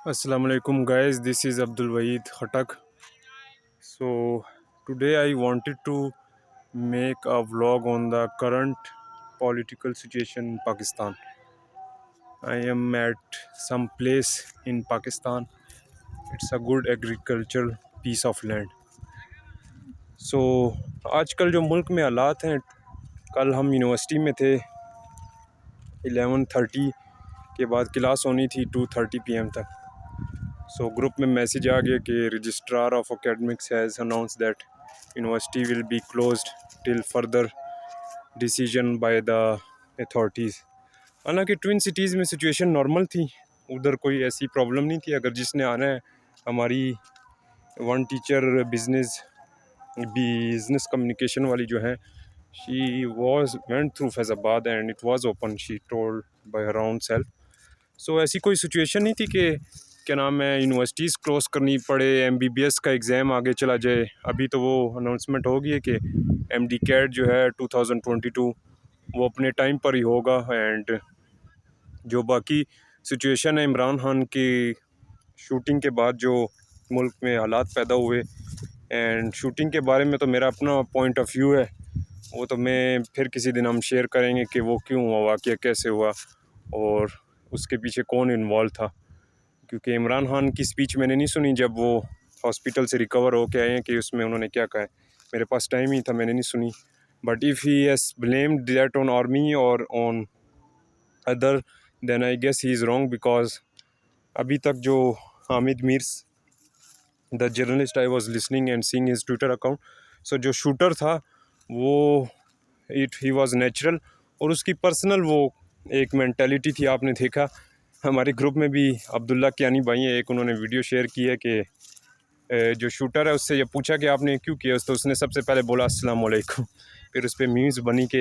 Assalamualaikum guys, this is Abdul Waheed Khatak. So today I wanted to make a vlog on the current political situation in Pakistan. I am at some place in Pakistan. It's a good agricultural piece of land. So आजकल जो मुल्क में हालात हैं, कल हम university में थे 11:30 के बाद क्लास होनी थी 2:30 PM तक. So ग्रुप में मैसेज आ गया कि registrar of academics has announce that university will be closed till further decision by the authorities. हालांकि ट्विन सिटीज़ में सिचुएशन नॉर्मल थी, उधर कोई ऐसी प्रॉब्लम नहीं थी. अगर जिसने आना है, हमारी वन टीचर बिजनेस कम्युनिकेशन वाली जो है, she was went through Faizabad and it was open, she told by her own self. So ऐसी कोई सिचुएशन नहीं थी कि क्या नाम है यूनिवर्सिटीज़ क्लोज करनी पड़े, MBBS का एग्ज़ाम आगे चला जाए. अभी तो वो अनाउंसमेंट हो गई है कि MD कैट जो है 2022 वो अपने टाइम पर ही होगा. एंड जो बाकी सिचुएशन है इमरान खान की शूटिंग के बाद जो मुल्क में हालात पैदा हुए, एंड शूटिंग के बारे में तो मेरा अपना पॉइंट ऑफ व्यू है, वो तो मैं फिर किसी दिन हम शेयर करेंगे कि वो क्यों हुआ, वाक़या कैसे हुआ और उसके पीछे कौन इन्वॉल्व था. क्योंकि इमरान खान की स्पीच मैंने नहीं सुनी जब वो हॉस्पिटल से रिकवर हो के आए हैं कि उसमें उन्होंने क्या कहा है. मेरे पास टाइम ही था, मैंने नहीं सुनी. But if he has blamed that on army और on other, then I guess he is wrong. Because अभी तक जो Hamid Mir's the journalist, I was listening and seeing his Twitter account, so जो शूटर था वो ही वॉज नेचुरल और उसकी personal वो एक मैंटेलिटी थी. आपने देखा हमारे ग्रुप में भी अब्दुल्ला कियानी भाई है, एक उन्होंने वीडियो शेयर की है कि जो शूटर है उससे ये पूछा कि आपने क्यों किया, तो उसने सबसे पहले बोला अस्सलाम वालेकुम. फिर उस पर मीम्स बनी कि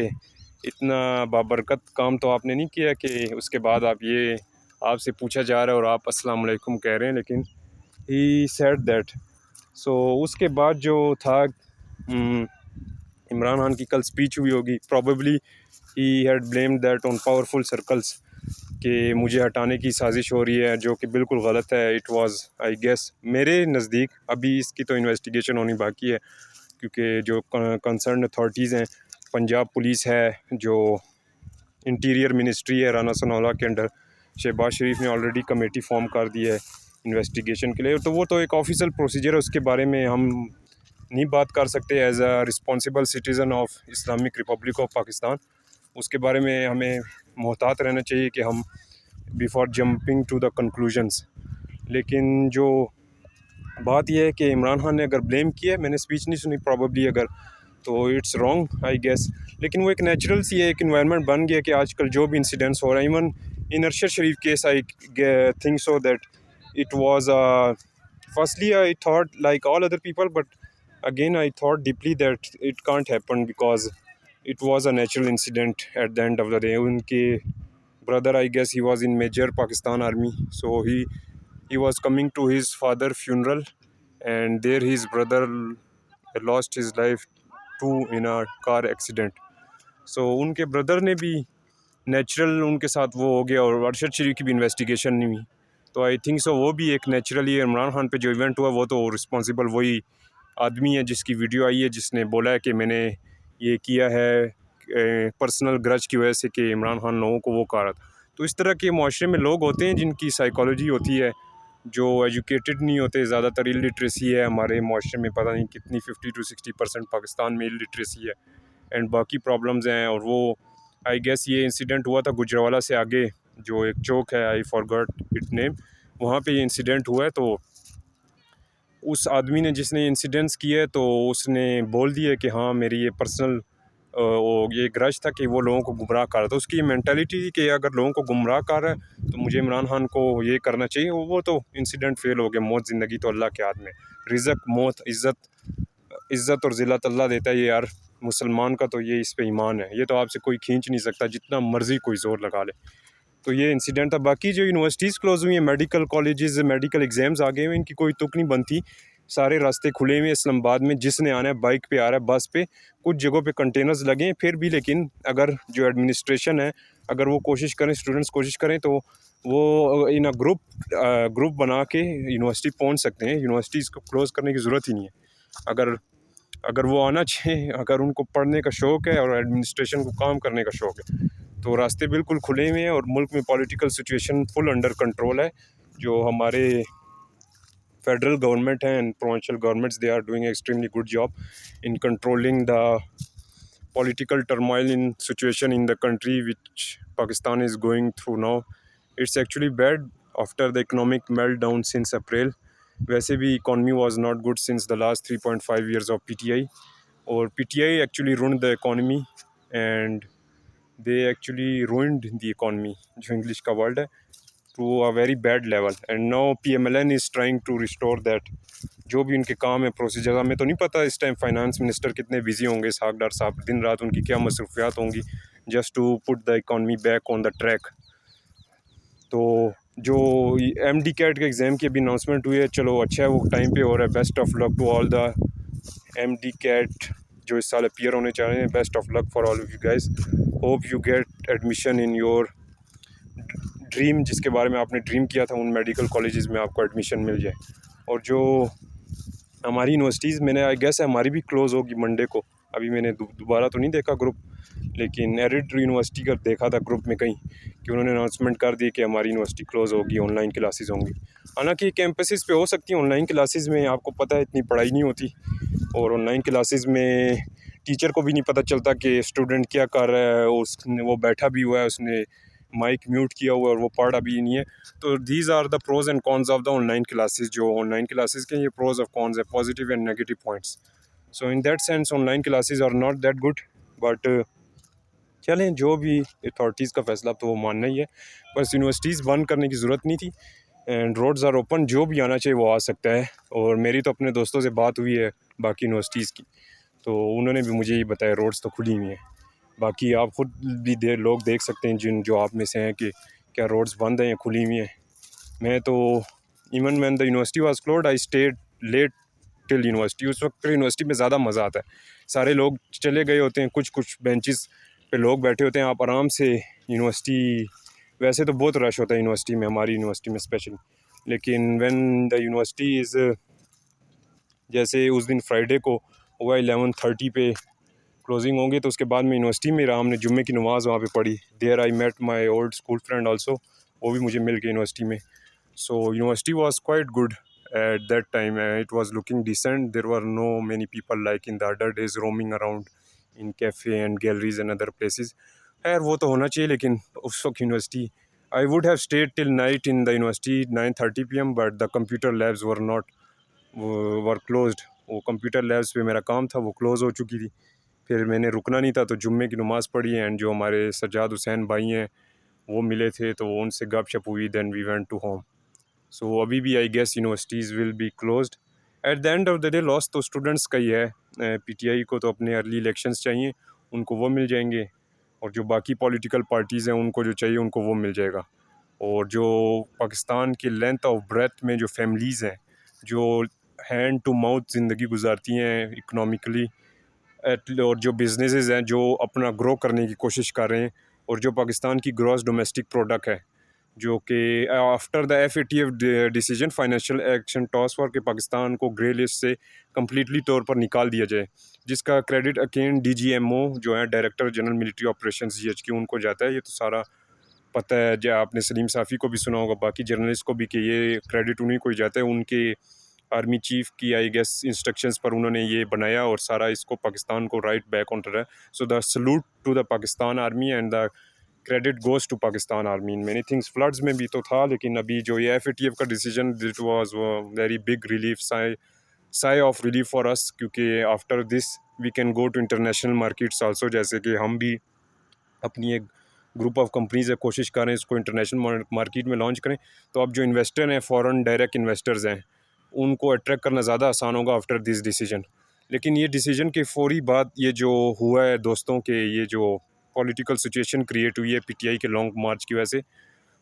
इतना बाबरकत काम तो आपने नहीं किया कि उसके बाद आप ये आपसे पूछा जा रहा है और आप अस्सलाम वालेकुम कह रहे हैं. लेकिन ही सेड दैट. सो उसके बाद जो था इमरान खान की कल स्पीच हुई होगी, probably he had blamed that on powerful circles कि मुझे हटाने की साजिश हो रही है, जो कि बिल्कुल गलत है. इट वाज आई गेस मेरे नज़दीक, अभी इसकी तो इन्वेस्टिगेशन होनी बाकी है क्योंकि जो कंसर्न अथॉरिटीज़ हैं, पंजाब पुलिस है, जो इंटीरियर मिनिस्ट्री है राना सनाउल्लाह के अंडर, शहबाज शरीफ ने ऑलरेडी कमेटी फॉर्म कर दी है इन्वेस्टिगेशन के लिए. तो वो तो एक ऑफिशियल प्रोसीजर है, उसके बारे में हम नहीं बात कर सकते as a responsible citizen of Islamic Republic of Pakistan. उसके बारे में हमें मोहतात रहना चाहिए कि हम before jumping to the conclusions. लेकिन जो बात यह है कि इमरान खान ने अगर ब्लेम किया है, मैंने स्पीच नहीं सुनी प्रॉबेबली, अगर तो इट्स रॉन्ग आई गेस. लेकिन वो एक नेचुरल सी एक इन्वायरमेंट बन गया कि आजकल जो भी इंसिडेंट्स हो रहे हैं, even in Arshad Sharif case, I think so that it was firstly I thought like all other people, but again I thought deeply that it can't happen because it was a natural incident at the end of the day. उनके brother, I guess he was in major Pakistan army, so he was coming to his father funeral and there his brother lost his life too in a car accident. So उनके brother ने भी natural उनके साथ वो हो गया और अरशद शरीफ की भी इन्वेस्टिगेशन नहीं हुई. तो आई थिंक सो वो भी एक नेचुरली इमरान खान पे जो इवेंट हुआ वो तो रिस्पॉन्सिबल वही आदमी है जिसकी वीडियो आई है, जिसने बोला है कि मैंने ये किया है पर्सनल ग्रज की वजह से कि इमरान खान लोगों को वो कह रहा था. तो इस तरह के माशरे में लोग होते हैं जिनकी साइकोलॉजी होती है, जो एजुकेटेड नहीं होते. ज़्यादातर इलिटरेसी है हमारे माशरे में, पता नहीं कितनी 50 to 60% पाकिस्तान में इलिटरेसी है एंड बाकी प्रॉब्लम्स हैं. और वो आई गेस ये इंसिडेंट हुआ था गुजरावाला से आगे जो एक चौक है, आई फॉरगॉट इट नेम, वहाँ पे ये इंसिडेंट हुआ है. तो उस आदमी ने जिसने इंसिडेंट्स किए तो उसने बोल दिया कि हाँ मेरी ये पर्सनल ये ग्रज था कि वो लोगों को गुमराह कर रहा था. उसकी मैंटेलिटी थी कि अगर लोगों को गुमराह कर रहा है तो मुझे इमरान खान को ये करना चाहिए. वो तो इंसिडेंट फेल हो गया. मौत ज़िंदगी तो अल्लाह के हाथ में, रिज़्क़ मौत इज़्ज़त और ज़िल्लत अल्लाह देता है. ये यार मुसलमान का तो ये इस पे ईमान है, ये तो आपसे कोई खींच नहीं सकता जितना मर्ज़ी कोई ज़ोर लगा ले. तो ये इंसिडेंट था. बाकी जो यूनिवर्सिटीज़ क्लोज हुई हैं, मेडिकल कॉलेजेस, मेडिकल एग्ज़ाम्स आ गए हुए, इनकी कोई तुक नहीं बनती. सारे रास्ते खुले हुए हैं इस्लामाबाद में, जिसने आना है बाइक पे आ रहा है, बस पे. कुछ जगहों पे कंटेनर्स लगे हैं फिर भी, लेकिन अगर जो एडमिनिस्ट्रेशन है अगर वो कोशिश करें, स्टूडेंट्स कोशिश करें, तो वो इन अ ग्रुप बना के यूनिवर्सिटी पहुंच सकते हैं। यूनिवर्सिटीज़ को क्लोज़ करने की ज़रूरत ही नहीं है। अगर अगर वो आना चाहिए, अगर उनको पढ़ने का शौक़ है और एडमिनिस्ट्रेशन को काम करने का शौक़ है, तो रास्ते बिल्कुल खुले हुए हैं और मुल्क में political situation full under control है। जो हमारे फेडरल गवर्नमेंट है and provincial governments, they are doing extremely good job in controlling the political turmoil in situation in the country which Pakistan is going through now. It's actually bad after the economic meltdown since April. वैसे भी economy was not good since the last 3.5 years of PTI, और PTI actually ruined the economy and they actually ruined the economy, जो English का word है, to a very bad level, and now PMLN is trying to restore that. जो भी उनके काम है, procedure, हमें तो नहीं पता इस टाइम फाइनेंस मिनिस्टर कितने बिजी होंगे, इसहाक डार साहब, दिन रात उनकी क्या मसरूफियात होंगी just to put the economy back on the track. तो जो MD कैट के एग्ज़ाम की अभी अनाउंसमेंट हुई है, चलो अच्छा है, वो टाइम पे हो रहा है। Best of luck to all the MD CAT जो इस साल अपीयर होने चाह रहे हैं। Best of luck for all of you guys. Hope you get admission in your dream, जिसके बारे में आपने ड्रीम किया था, उन मेडिकल कॉलेजेस में आपको एडमिशन मिल जाए। और जो हमारी यूनिवर्सिटीज़, मैंने आई गेस हमारी भी क्लोज़ होगी मंडे को। अभी मैंने दोबारा तो नहीं देखा ग्रुप, लेकिन एरिड यूनिवर्सिटी का देखा था ग्रुप में कहीं कि उन्होंने अनाउंसमेंट कर दी कि हमारी यूनिवर्सिटी क्लोज़ होगी, ऑनलाइन क्लासेस होंगी। हालांकि कैंपसेस पे हो सकती हैं ऑनलाइन क्लासेस में, आपको पता है इतनी पढ़ाई नहीं होती, और ऑनलाइन क्लासेस में टीचर को भी नहीं पता चलता कि स्टूडेंट क्या कर रहा है, उसने वो बैठा भी हुआ है, उसने माइक म्यूट किया हुआ है और वो पढ़ा भी नहीं है। तो these are the pros and cons of the online classes. जो ऑनलाइन क्लासेस के ये प्रोज ऑफ कॉन्स है, positive and negative points. So in that sense online classes are not that good, but चलें, जो भी अथॉरिटीज़ का फैसला तो वो मानना ही है। बस यूनिवर्सिटीज़ बंद करने की ज़रूरत नहीं थी, एंड रोड्स आर ओपन, जो भी आना चाहिए वो आ सकता है। और मेरी तो अपने दोस्तों से बात हुई है बाकी यूनिवर्सिटीज़ की, तो उन्होंने भी मुझे ये बताया रोड्स तो खुली हुई हैं। बाकी आप ख़ुद भी लोग देख सकते हैं जिन जो आप में से हैं कि क्या रोड्स बंद हैं या खुली हुई हैं। मैं तो even when the university was closed I stayed late till university. उस वक्त पर यूनिवर्सिटी में ज़्यादा मज़ा आता है, सारे लोग चले गए होते हैं, कुछ कुछ बेंचेस पे लोग बैठे होते हैं, आप आराम से यूनिवर्सिटी, वैसे तो बहुत रश होता है यूनिवर्सिटी में, हमारी यूनिवर्सिटी में स्पेशली, लेकिन व्हेन द यूनिवर्सिटी इज़, जैसे उस दिन फ्राइडे को हुआ 11:30 पे क्लोजिंग होंगी, तो उसके बाद में यूनिवर्सिटी में रहा, हमने जुम्मे की नमाज़ वहाँ पे पढ़ी। There I met my old school friend also, वो भी मुझे मिल गए यूनिवर्सिटी में। So university was quite good at that time, it was looking decent, there were no many people like in the other days roaming around in cafe and galleries and other places. खैर वो तो होना चाहिए, लेकिन उस वक्त university, I would have stayed till night in the university 9:30 PM, but the computer labs were not were closed. वो computer labs पे मेरा काम था, वो क्लोज़ हो चुकी थी। फिर मैंने रुकना नहीं था, तो जुम्मे की नमाज़ पढ़ी, एंड जो हमारे सज्जाद हुसैन भाई हैं वो मिले थे, तो उनसे गपशप हुई, then we went to home. So अभी भी I guess universities will be closed at the end of the day. Loss तो स्टूडेंट्स का ही है। PTI को तो अपने अर्ली इलेक्शंस चाहिए, उनको वो मिल जाएंगे, और जो बाकी पॉलिटिकल पार्टीज़ हैं उनको जो चाहिए उनको वो मिल जाएगा। और जो पाकिस्तान की लेंथ ऑफ ब्रेथ में जो फैमिलीज़ हैं, जो हैंड टू माउथ ज़िंदगी गुजारती हैं इकनॉमिकली, और जो बिजनेसेस हैं जो अपना ग्रो करने की कोशिश कर रहे हैं, और जो पाकिस्तान की ग्रॉस डोमेस्टिक प्रोडक्ट है, जो कि after the FATF decision, financial action task force के, पाकिस्तान को ग्रे लिस्ट से कम्प्लीटली तौर पर निकाल दिया जाए, जिसका क्रेडिट अगेन DGMO जो है, director general military operations GHQ, उनको जाता है। ये तो सारा पता है, जो आपने सलीम साफ़ी को भी सुना होगा, बाकी जर्नलिस्ट को भी, कि ये क्रेडिट उन्हीं को ही जाता है। उनके आर्मी चीफ की आई गेस इंस्ट्रक्शंस पर उन्होंने ये बनाया, और सारा इसको पाकिस्तान को राइट बैक ऑन है। So the salute to the Pakistan army and the credit goes to Pakistan army in many things. Floods में भी तो था, लेकिन अभी जो ये FATF का decision, it was very big relief, sigh of relief for us, क्योंकि after this we can go to international markets also. जैसे कि हम भी अपनी एक ग्रुप ऑफ कंपनीज़ है, कोशिश कर रहे हैं इसको इंटरनेशनल मार्केट में लॉन्च करें। तो अब जो इन्वेस्टर हैं, फॉरेन डायरेक्ट इन्वेस्टर्स हैं, उनको अट्रैक्ट करना ज़्यादा आसान होगा आफ्टर दिस डिसीजन। लेकिन ये डिसीजन के फौरी बाद ये जो हुआ है दोस्तों के, ये जो पॉलिटिकल सिचुएशन क्रिएट हुई है PTI के लॉन्ग मार्च की वजह से,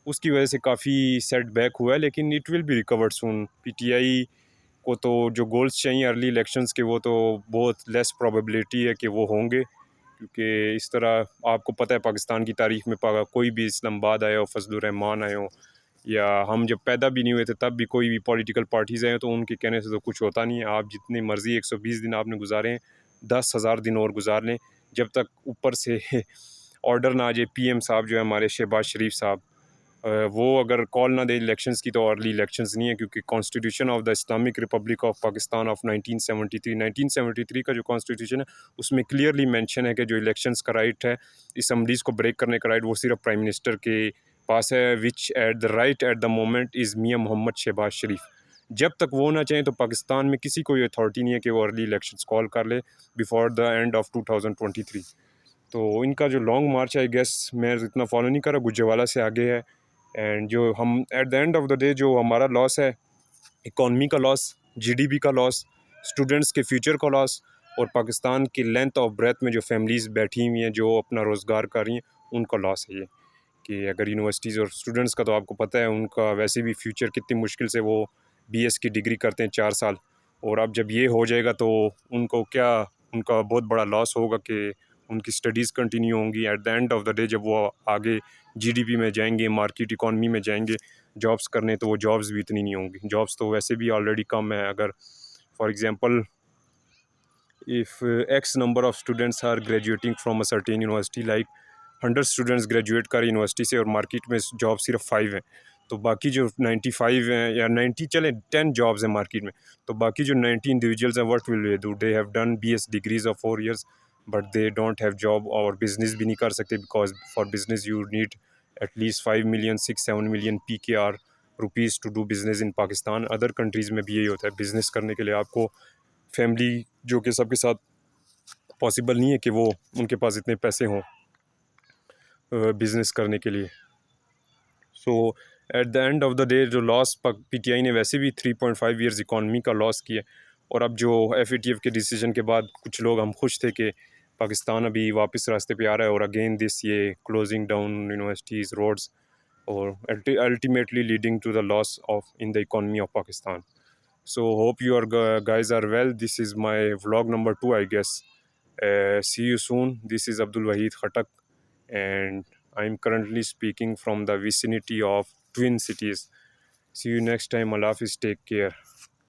उसकी वजह से काफ़ी सेट बैक हुआ है, लेकिन it will be recovered soon. PTI को तो जो गोल्स चाहिए अर्ली इलेक्शंस के, वो तो बहुत लेस प्रोबेबिलिटी है कि वो होंगे, क्योंकि इस तरह आपको पता है पाकिस्तान की तारीख़ में कोई भी इस्लामाबाद आया हो, फजलुर रहमान आए हो, या हम जब पैदा भी नहीं हुए थे तब भी कोई भी पॉलिटिकल पार्टीज़ आए हो, तो उनके कहने से तो कुछ होता नहीं है। आप जितनी मर्ज़ी 120 दिन आपने गुजारे हैं, 10,000 दिन और गुजार लें, जब तक ऊपर से ऑर्डर ना आ जाए, पीएम साहब जो है हमारे शहबाज शरीफ साहब, वो अगर कॉल ना दे इलेक्शंस की, तो अर्ली इलेक्शंस नहीं है, क्योंकि constitution of the Islamic Republic of Pakistan of 1973 का जो कॉन्स्टिट्यूशन है, उसमें क्लियरली मेंशन है कि जो इलेक्शंस का राइट है, असम्बलीज़ को ब्रेक करने का राइट, वो सिर्फ प्राइम मिनिस्टर के पास है, which at the right at the moment is Mian Mohammad Shahbaz Sharif. जब तक वो ना चाहें तो पाकिस्तान में किसी को ये अथॉरिटी नहीं है कि वो अर्ली इलेक्शंस कॉल कर ले बिफोर द एंड ऑफ 2023। तो इनका जो लॉन्ग मार्च है, आई गेस मैं इतना फॉलो नहीं कर रहा, गुजरावाला से आगे है। एंड जो हम eight the end of the day जो हमारा लॉस है, इकॉनमी का लॉस, जीडीपी का लॉस, स्टूडेंट्स के फ्यूचर का लॉस, और पाकिस्तान की लेंथ ऑफ ब्रेथ में जो फैमिलीज़ बैठी हुई हैं जो अपना रोज़गार कर रही हैं, उनका लॉस है ये। कि अगर यूनिवर्सिटीज़ और स्टूडेंट्स का तो आपको पता है उनका वैसे भी फ्यूचर कितनी मुश्किल से वो बीएस की डिग्री करते हैं 4 साल, और अब जब ये हो जाएगा तो उनको क्या, उनका बहुत बड़ा लॉस होगा कि उनकी स्टडीज़ कंटिन्यू होंगी। Eight the end of the day जब वो आगे जीडीपी में जाएंगे, मार्केट इकॉनमी में जाएंगे जॉब्स करने, तो वो जॉब्स भी इतनी नहीं होंगी। जॉब्स तो वैसे भी ऑलरेडी कम है। अगर for example if x number of students are graduating from a certain university, like 100 students graduate कर यूनिवर्सिटी से, और मार्केट में जॉब सिर्फ 5 हैं, तो बाकी जो 95 हैं या 90 चले 10 जॉब्स हैं मार्केट में, तो बाकी जो 90 इंडिविजुअल्स हैं, what will they do? They have done BS degrees of 4 years but they don't have job, और बिजनेस भी नहीं कर सकते, because for business you need at least 5 million 6-7 million PKR rupees to do business in Pakistan. Other countries में भी यही होता है, बिजनेस करने के लिए आपको फैमिली जो कि सबके साथ पॉसिबल नहीं है कि वो उनके पास इतने पैसे हों बिज़नेस करने के लिए। So at the end of the day जो लॉस पीटीआई ने वैसे भी 3.5 ईयर्स इकॉनमी का लॉस किया, और अब जो एफएटीएफ के डिसीजन के बाद कुछ लोग हम खुश थे कि पाकिस्तान अभी वापस रास्ते पे आ रहा है, और अगेन दिस ये क्लोजिंग डाउन यूनिवर्सिटीज़, रोड्स, और ultimately leading to the loss of in the economy of Pakistan. So hope you are guys are well. This is my vlog number 2, I guess. See you soon. This is Abdul Wahid Khatak, and I'm currently speaking from the vicinity of Twin Cities. See you next time. Allah Hafiz. Take care.